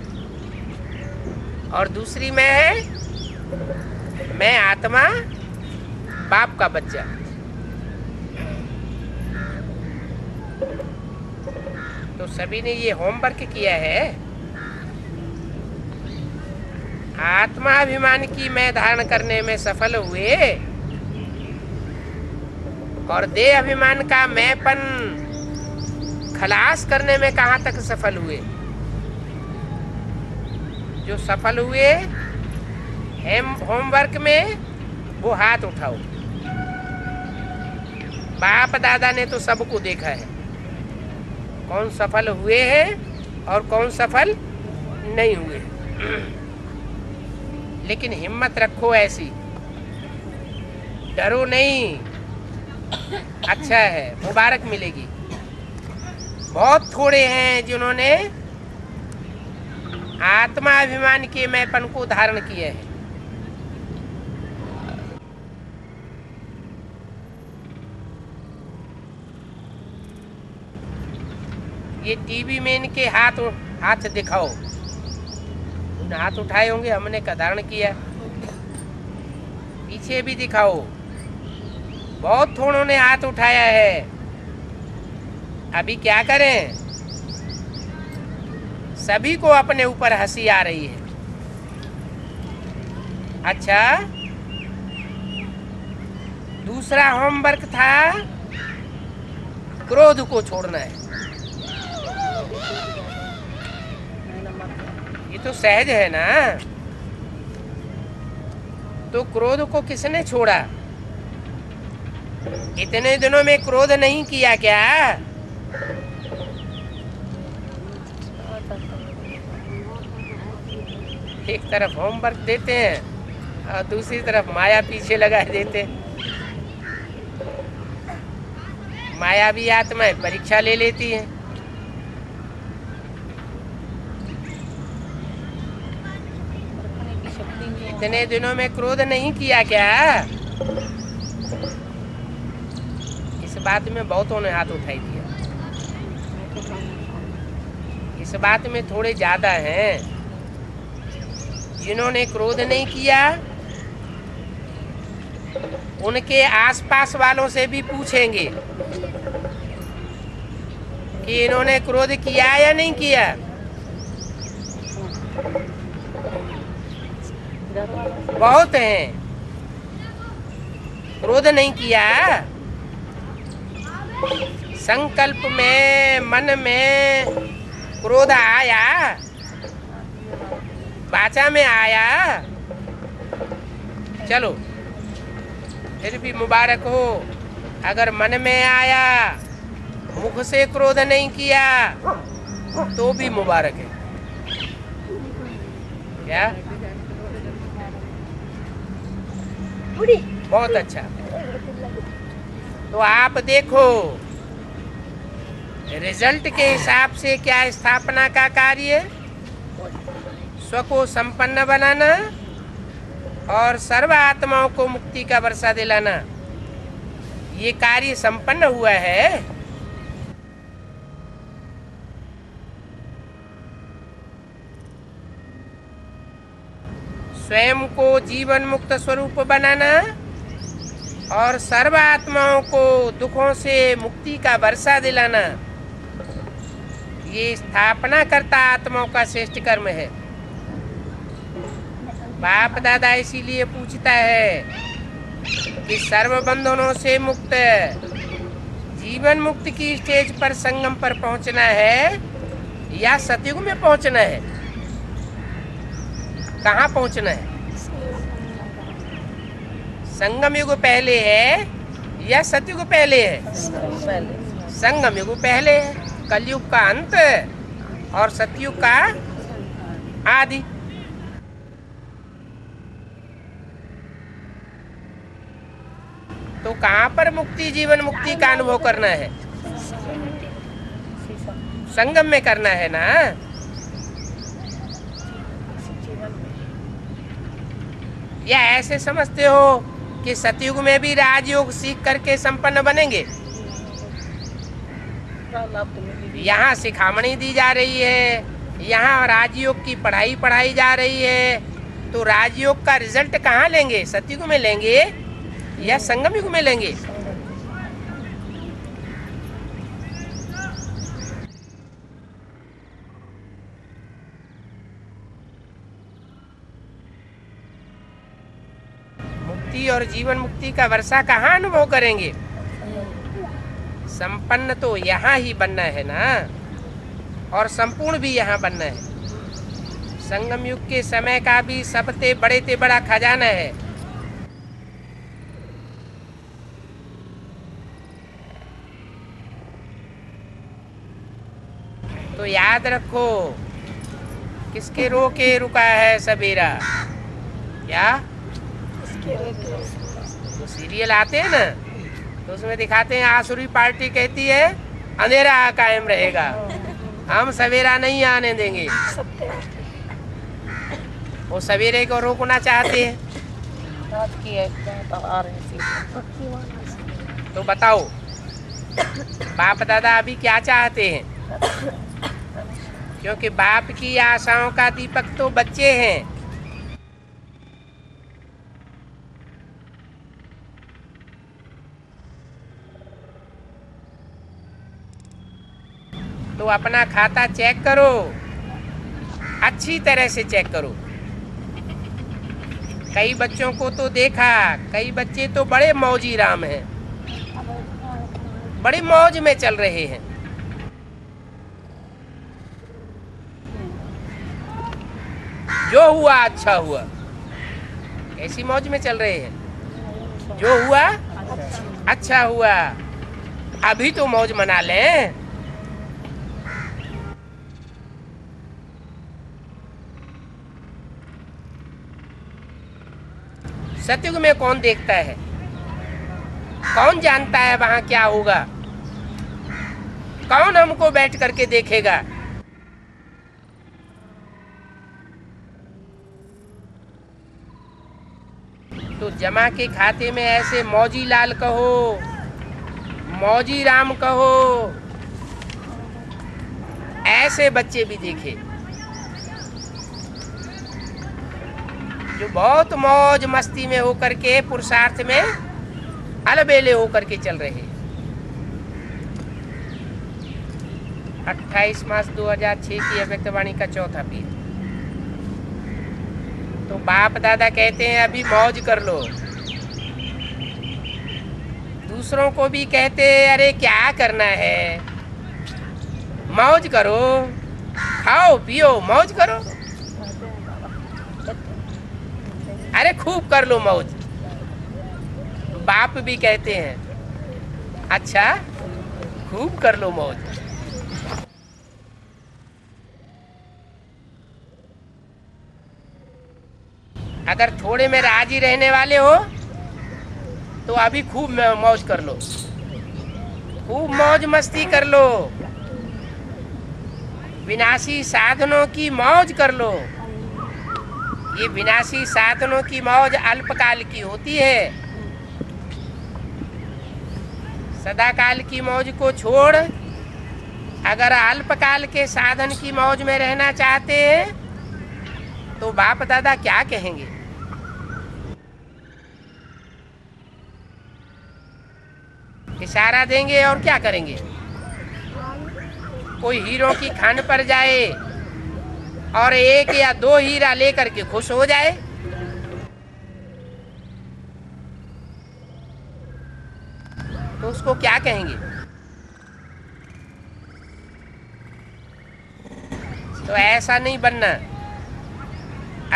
और दूसरी मैं है मैं आत्मा बाप का बच्चा। तो सभी ने ये होमवर्क किया है। आत्माभिमान की मैं धारण करने में सफल हुए और देह अभिमान का मैंपन खलास करने में कहां तक सफल हुए? जो सफल हुए होमवर्क में वो हाथ उठाओ। बाप दादा ने तो सबको देखा है, कौन सफल हुए हैं और कौन सफल नहीं हुए। लेकिन हिम्मत रखो ऐसी, डरो नहीं, अच्छा है, मुबारक मिलेगी। बहुत थोड़े हैं जिन्होंने आत्मा अभिमान के मैंपन को धारण किए हैं। ये टीवी में इनके हाथ दिखाओ, उन हाथ उठाए होंगे, हमने का धारण किया। पीछे भी दिखाओ, बहुत थोड़ों ने हाथ उठाया है। अभी क्या करें? सभी को अपने ऊपर हंसी आ रही है। अच्छा, दूसरा होमवर्क था क्रोध को छोड़ना है। ये तो सहज है ना। तो क्रोध को किसने छोड़ा? इतने दिनों में क्रोध नहीं किया क्या? एक तरफ होमवर्क देते हैं और दूसरी तरफ माया पीछे लगा देते हैं। मायावी आत्माएं परीक्षा ले लेती हैं। रखने की शक्ति नहीं है। इतने दिनों में क्रोध नहीं किया क्या? इस बात में बहुतों ने हाथ उठाई दिया। इस बात में थोड़े ज्यादा हैं। जिन्होंने क्रोध नहीं किया उनके आसपास वालों से भी पूछेंगे कि इन्होंने क्रोध किया या नहीं किया। बहुत हैं। क्रोध नहीं किया, संकल्प में मन में क्रोध आया, वाचा में आया, चलो फिर भी मुबारक हो। अगर मन में आया, मुख से क्रोध नहीं किया तो भी मुबारक है। क्या? बहुत अच्छा। तो आप देखो रिजल्ट के हिसाब से क्या स्थापना का कार्य, स्व को संपन्न बनाना और सर्व आत्माओं को मुक्ति का वर्षा दिलाना, ये कार्य संपन्न हुआ है। स्वयं को जीवन मुक्त स्वरूप बनाना और सर्व आत्माओं को दुखों से मुक्ति का वर्षा दिलाना, ये स्थापना करता आत्माओं का श्रेष्ठ कर्म है। बाप दादा इसीलिए पूछता है कि सर्व बंधनों से मुक्त जीवन मुक्त की स्टेज पर संगम पर पहुंचना है या सतयुग में पहुंचना है? कहाँ पहुंचना है? संगम युग पहले है या सतयुग पहले है? संगम युग पहले है, कलयुग का अंत और सतयुग का आदि। तो कहाँ पर मुक्ति जीवन मुक्ति का अनुभव करना है? संगम में करना है ना। या ऐसे समझते हो कि सतयुग में भी राजयोग सीख करके संपन्न बनेंगे? यहाँ सिखामणी दी जा रही है, यहाँ राजयोग की पढ़ाई पढ़ाई जा रही है, तो राजयोग का रिजल्ट कहाँ लेंगे? सतयुग में लेंगे या संगम युग में लेंगे? मुक्ति और जीवन मुक्ति का वर्षा कहाँ अनुभव करेंगे? संपन्न तो यहाँ ही बनना है ना, और संपूर्ण भी यहाँ बनना है। संगम युग के समय का भी सबसे बड़े से बड़ा खजाना है। तो याद रखो, किसके रोके रुका है सवेरा? क्या? तो सीरियल आते हैं ना, तो उसमें दिखाते हैं आसुरी पार्टी कहती है अंधेरा कायम रहेगा, हम सवेरा नहीं आने देंगे। वो सवेरे को रोकना चाहते हैं। तो बताओ बाप दादा अभी क्या चाहते हैं? क्योंकि बाप की आशाओं का दीपक तो बच्चे हैं। तो अपना खाता चेक करो, अच्छी तरह से चेक करो। कई बच्चों को तो देखा, कई बच्चे तो बड़े मौजी राम हैं, बड़ी मौज में चल रहे हैं। जो हुआ अच्छा हुआ, ऐसी मौज में चल रहे हैं। जो हुआ अच्छा हुआ, अभी तो मौज मना लें। सतयुग में कौन देखता है? कौन जानता है वहां क्या होगा? कौन हमको बैठ करके देखेगा। तो जमा के खाते में ऐसे मौजी लाल कहो, मौजी राम कहो, ऐसे बच्चे भी देखे जो बहुत मौज मस्ती में होकर के पुरुषार्थ में अलबेले होकर के चल रहे। 28 मार्च 2006 की अव्यक्तवाणी का चौथा पीर। तो बाप दादा कहते हैं अभी मौज कर लो, दूसरों को भी कहते अरे क्या करना है, मौज करो, खाओ पियो मौज करो, अरे खूब कर लो मौज। बाप भी कहते हैं अच्छा खूब कर लो मौज। अगर थोड़े में राजी रहने वाले हो तो अभी खूब मौज कर लो, खूब मौज मस्ती कर लो, विनाशी साधनों की मौज कर लो। ये विनाशी साधनों की मौज अल्पकाल की होती है, सदाकाल की मौज को छोड़ अगर अल्पकाल के साधन की मौज में रहना चाहते हैं तो बाप दादा क्या कहेंगे। इशारा देंगे और क्या करेंगे। कोई हीरो की खान पर जाए और 1 या 2 हीरा लेकर के खुश हो जाए, तो उसको क्या कहेंगे। तो ऐसा नहीं बनना।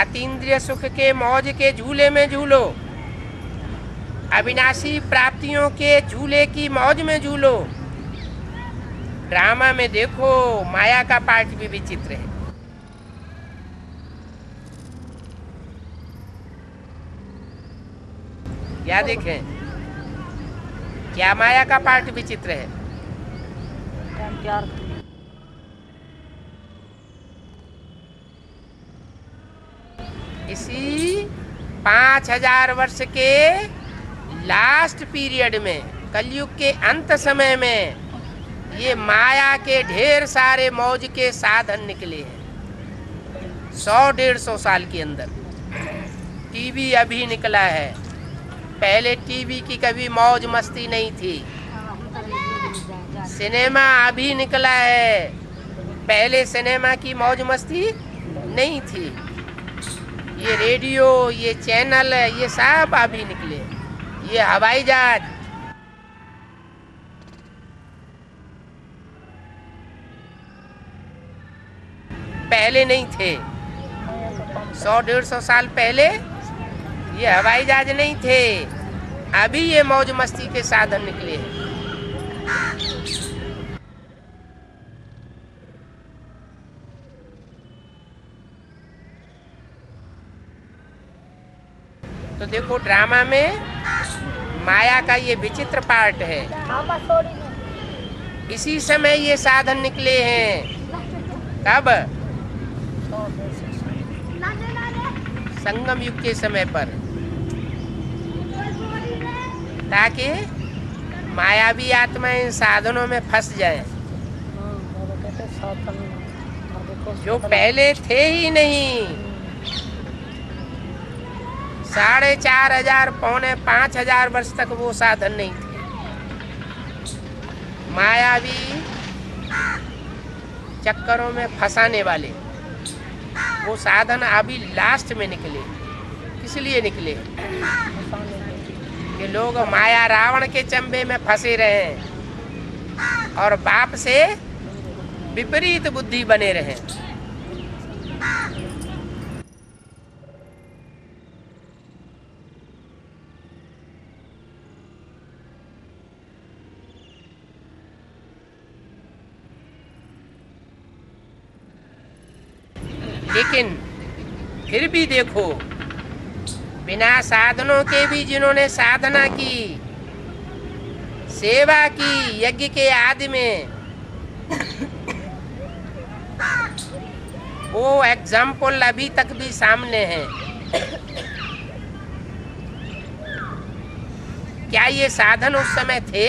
अतीन्द्रिय सुख के मौज के झूले में झूलो, अविनाशी प्राप्तियों के झूले की मौज में झूलो। ड्रामा में देखो माया का पार्ट भी विचित्र है। क्या देखें, क्या माया का पार्ट विचित्र है। इसी 5000 वर्ष के लास्ट पीरियड में, कलयुग के अंत समय में, ये माया के ढेर सारे मौज के साधन निकले हैं। 100-150 साल के अंदर टीवी अभी निकला है, पहले टीवी की कभी मौज मस्ती नहीं थी। सिनेमा अभी निकला है, पहले सिनेमा की मौज मस्ती नहीं थी। ये रेडियो, ये चैनल, ये सब अभी निकले। ये हवाई जहाज, पहले नहीं थे। 100-150 साल पहले ये हवाई जहाज नहीं थे, अभी ये मौज मस्ती के साधन निकले हैं। तो देखो ड्रामा में माया का ये विचित्र पार्ट है। इसी समय ये साधन निकले हैं। कब? संगम युग के समय पर, ताकि मायावी आत्मा इन साधनों में फंस जाए जो पहले थे ही नहीं। 4500 पौने 5000 वर्ष तक वो साधन नहीं थे। मायावी चक्करों में फंसाने वाले वो साधन अभी लास्ट में निकले। किस लिए निकले? कि लोग माया रावण के चंबे में फंसे रहे और बाप से विपरीत बुद्धि बने रहे। लेकिन फिर भी देखो, बिना साधनों के भी जिन्होंने साधना की, सेवा की, यज्ञ के आदि में वो एग्जाम्पल अभी तक भी सामने है। क्या ये साधन उस समय थे?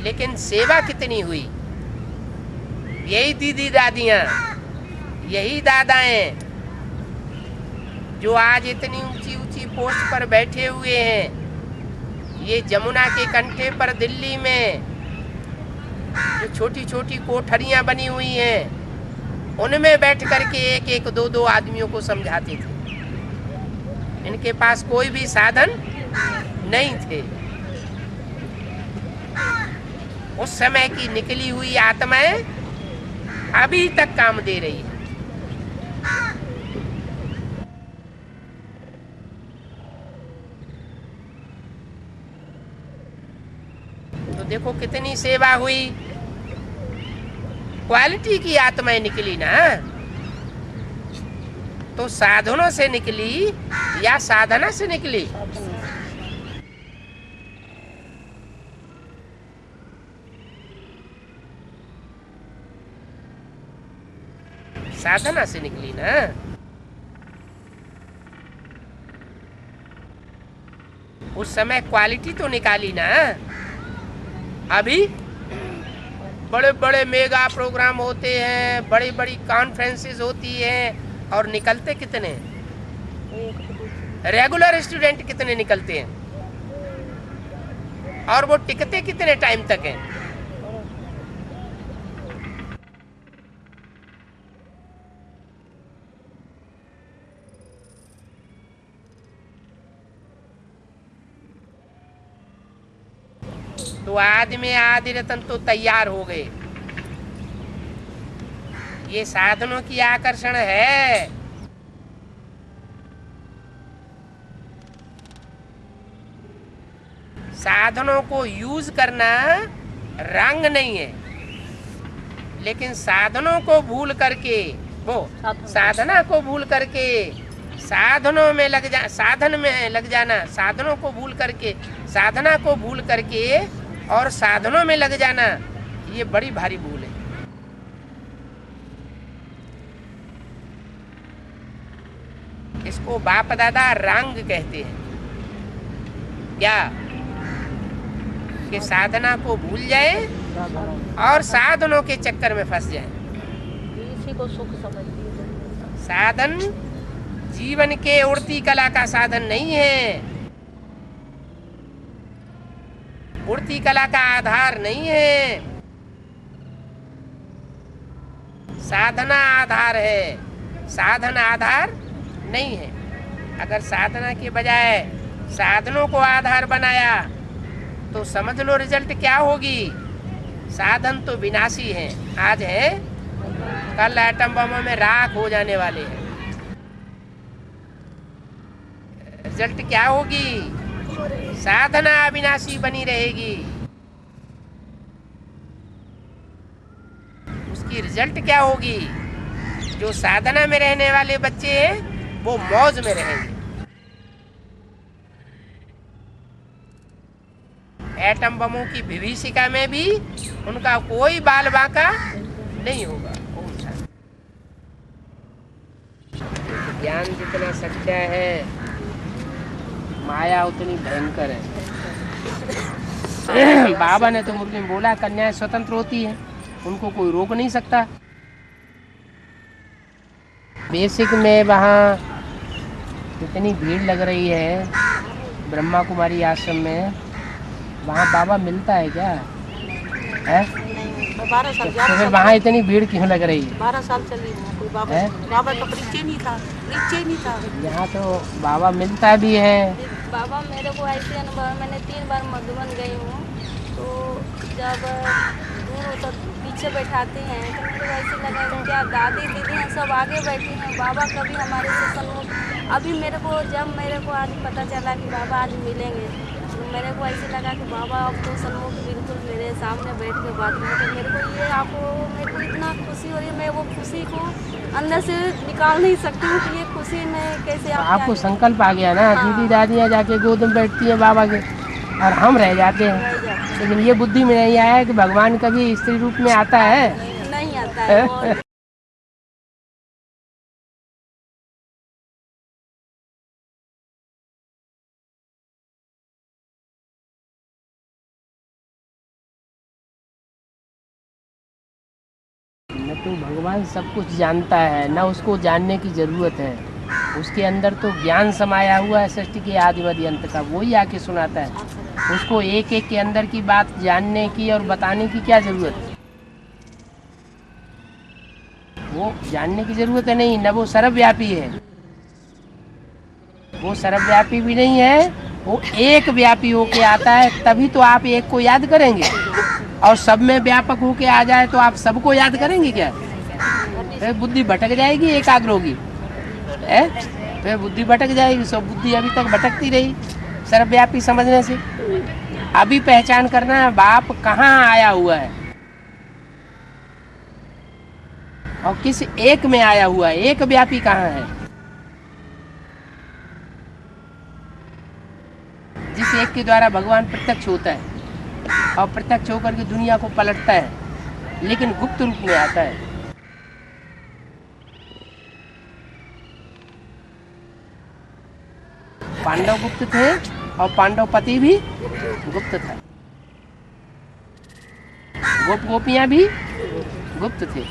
लेकिन सेवा कितनी हुई। यही दीदी दादियां, यही दादाएं जो आज इतनी ऊंची ऊंची पोस्ट पर बैठे हुए हैं। ये जमुना के कंठे पर दिल्ली में जो छोटी छोटी कोठरियां बनी हुई हैं, उनमें बैठ करके एक एक दो दो आदमियों को समझाते थे। इनके पास कोई भी साधन नहीं थे। उस समय की निकली हुई आत्माएं अभी तक काम दे रही है। तो देखो कितनी सेवा हुई, क्वालिटी की आत्माएं निकली ना। तो साधनों से निकली या साधना से निकली? साधना से निकली ना। उस समय क्वालिटी तो निकाली ना। अभी बड़े बड़े मेगा प्रोग्राम होते हैं, बड़ी बड़ी कॉन्फ्रेंसेस होती हैं, और निकलते कितने? रेगुलर स्टूडेंट कितने निकलते हैं, और वो टिकते कितने टाइम तक हैं? तो आदि में आदि रतन तो तैयार हो गए। ये साधनों की आकर्षण है। साधनों को यूज करना रंग नहीं है, लेकिन साधनों को भूल करके, वो साधना को भूल करके साधनों में लग जा, साधन में लग जाना, साधनों को भूल करके, साधना को भूल करके और साधनों में लग जाना, ये बड़ी भारी भूल है। इसको बाप दादा रंग कहते हैं। क्या कि साधना को भूल जाए और साधनों के चक्कर में फंस जाए। इसी को सुख समझिए। साधन जीवन के उड़ती कला का साधन नहीं है, उड़ती कला का आधार नहीं है। साधना आधार है, साधन आधार नहीं है। अगर साधना के बजाय साधनों को आधार बनाया तो समझ लो रिजल्ट क्या होगी। साधन तो विनाशी है, आज है, कल एटम बमों में राख हो जाने वाले हैं। रिजल्ट क्या होगी? साधना अविनाशी बनी रहेगी। उसकी रिजल्ट क्या होगी? जो साधना में रहने वाले बच्चे हैं वो मौज में रहेंगे। एटम बमों की विभीषिका में भी उनका कोई बाल बांका नहीं होगा। ज्ञान जितना सच्चा है, माया उतनी भयंकर है। बाबा ने तो मुरली में बोला कन्याएं स्वतंत्र होती है, उनको कोई रोक नहीं सकता। बेसिक में वहाँ इतनी भीड़ लग रही है ब्रह्मा कुमारी आश्रम में, वहाँ बाबा मिलता है क्या है? 12 साल तो फिर वहाँ इतनी भीड़ क्यों लग रही है? 12 साल चली हूँ, कोई बाबा तो परिचय नहीं था। यहाँ तो बाबा मिलता भी है। बाबा मेरे को ऐसे अनुभव, मैंने 3 बार मधुबन गई हूँ, तो जब दूर हो तो पीछे बैठाते हैं तो मेरे को ऐसे लगा कि क्या दादी दीदी हैं सब आगे बैठी हैं, बाबा कभी हमारे से सन्मुख। अभी मेरे को जब मेरे को आज पता चला कि बाबा आज मिलेंगे, तो मेरे को ऐसे लगा कि बाबा अब तो सन्मुख बिल्कुल मेरे सामने बैठ के बात करते। तो मेरे को ये मेरे को इतना खुशी हो रही है, मैं वो खुशी को अंदर से निकाल नहीं सकती हूँ कि ये खुशी में कैसे आपको संकल्प आ गया ना। दीदी दादियाँ जाके गोद में बैठती है बाबा के और हम रह जाते हैं। लेकिन ये बुद्धि में नहीं आया कि भगवान कभी स्त्री रूप में आता है। नहीं आता है वो। न तो भगवान सब कुछ जानता है, न उसको जानने की जरूरत है। उसके अंदर तो ज्ञान समाया हुआ है सृष्टि के आदि मध्य अंत का, वही आके सुनाता है। उसको एक एक के अंदर की बात जानने की और बताने की क्या जरूरत है? वो जानने की जरूरत है नहीं, न वो सर्वव्यापी है। वो सर्वव्यापी भी नहीं है, वो एक व्यापी होके आता है, तभी तो आप एक को याद करेंगे। और सब में व्यापक होके आ जाए तो आप सबको याद करेंगे क्या? फिर बुद्धि भटक जाएगी, एकाग्र होगी है, फिर बुद्धि भटक जाएगी। सब बुद्धि अभी तक भटकती रही सर्वव्यापी समझने से। अभी पहचान करना है बाप कहाँ आया हुआ है और किस एक में आया हुआ है, एक व्यापी कहाँ है। जिस एक के द्वारा भगवान प्रत्यक्ष होता है और प्रत्यक्ष होकर के दुनिया को पलटता है, लेकिन गुप्त रूप में आता है। पांडव गुप्त थे और पांडव पति भी गुप्त था। गोप गोपियां भी गुप्त थे।